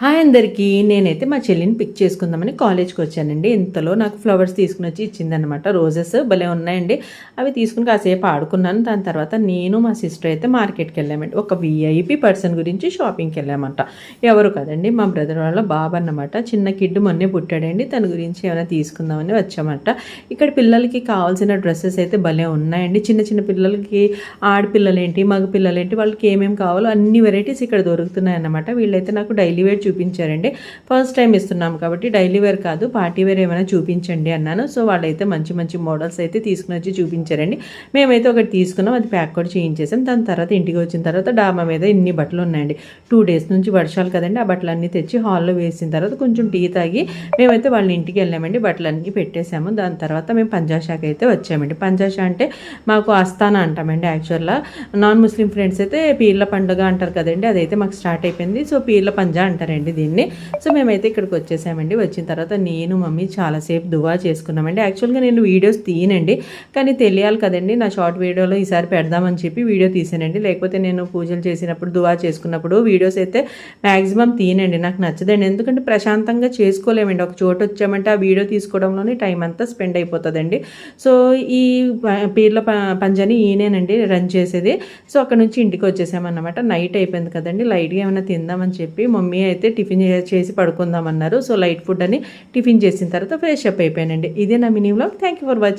Hi అందరికీ. నేనైతే మా చెల్లిని పిక్ చేసుకుందామని కాలేజ్కి వచ్చానండి. ఇంతలో నాకు ఫ్లవర్స్ తీసుకుని వచ్చి ఇచ్చిందనమాట. రోజెస్ భలే ఉన్నాయండి. అవి తీసుకుని కాసేపు ఆడుకున్నాను. దాని తర్వాత నేను మా సిస్టర్ అయితే మార్కెట్కి వెళ్ళామండి. ఒక విఐపి పర్సన్ గురించి షాపింగ్కి వెళ్ళామంట. ఎవరు కదండి, మా బ్రదర్ వాళ్ళ బాబు అన్నమాట. చిన్న కిడ్ మొన్నే పుట్టాడండి. తన గురించి ఏమైనా తీసుకుందామని వచ్చామంట. ఇక్కడ పిల్లలకి కావాల్సిన డ్రెస్సెస్ అయితే భలే ఉన్నాయండి. చిన్న చిన్న పిల్లలకి, ఆడపిల్లలేంటి, మగ పిల్లలేంటి, వాళ్ళకి ఏమేమి కావాలో అన్ని వెరైటీస్ ఇక్కడ దొరుకుతున్నాయి అన్నమాట. వీళ్ళైతే నాకు డైలీ వేర్ చూపించారండి. ఫస్ట్ టైం ఇస్తున్నాం కాబట్టి డైలీ వేర్ కాదు, పార్టీ వేర్ ఏమైనా చూపించండి అన్నాను. సో వాళ్ళైతే మంచి మంచి మోడల్స్ అయితే తీసుకుని వచ్చి చూపించారండి. మేమైతే ఒకటి తీసుకున్నాం, అది ప్యాక్ కూడా చేయించేసాం. దాని తర్వాత ఇంటికి వచ్చిన తర్వాత డాబా మీద ఇన్ని బట్టలు ఉన్నాయండి. 2 days నుంచి వర్షాలు కదండి. ఆ బట్టలన్నీ తెచ్చి హాల్లో వేసిన తర్వాత కొంచెం టీ తాగి మేమైతే వాళ్ళ ఇంటికి వెళ్ళామండి. బట్టలన్నీ పెట్టేశాము. దాని తర్వాత మేము పంజాషాకి అయితే వచ్చామండి. పంజాషా అంటే మాకు ఆస్థానా అంటామండి. యాక్చువల్గా నాన్ ముస్లిం ఫ్రెండ్స్ అయితే పీర్ల పండుగ అంటారు కదండి, అదైతే మాకు స్టార్ట్ అయిపోయింది. సో పీర్ల పంజా అంటారండి దీన్ని. సో మేమైతే ఇక్కడికి వచ్చేసామండి. వచ్చిన తర్వాత నేను మమ్మీ చాలాసేపు దువా చేసుకున్నామండి. యాక్చువల్గా నేను వీడియోస్ తీయనండి, కానీ తెలియాలి కదండి, నా షార్ట్ వీడియోలో ఈసారి పెడదామని చెప్పి వీడియో తీసానండి. లేకపోతే నేను పూజలు చేసినప్పుడు దువా చేసుకున్నప్పుడు వీడియోస్ అయితే మ్యాక్సిమం తీయనండి. నాకు నచ్చదండి, ఎందుకంటే ప్రశాంతంగా చేసుకోలేమండి. ఒక చోటు వచ్చామంటే ఆ వీడియో తీసుకోవడంలోనే టైం అంతా స్పెండ్ అయిపోతుందండి. సో ఈ పీర్ల పంజాని ఈయనేనండి రన్ చేసేది. సో అక్కడ నుంచి ఇంటికి వచ్చేసామన్నమాట. నైట్ అయిపోయింది కదండి, లైట్గా ఏమైనా తిందామని చెప్పి మమ్మీ అయితే టిఫిన్ చేసి పడుకుందామన్నారు. సో లైట్ ఫుడ్ అని టిఫిన్ చేసిన తర్వాత ఫ్రెష్ అప్ అయిపోయానండి. ఇదే నా mini vlog. Thank you for watching.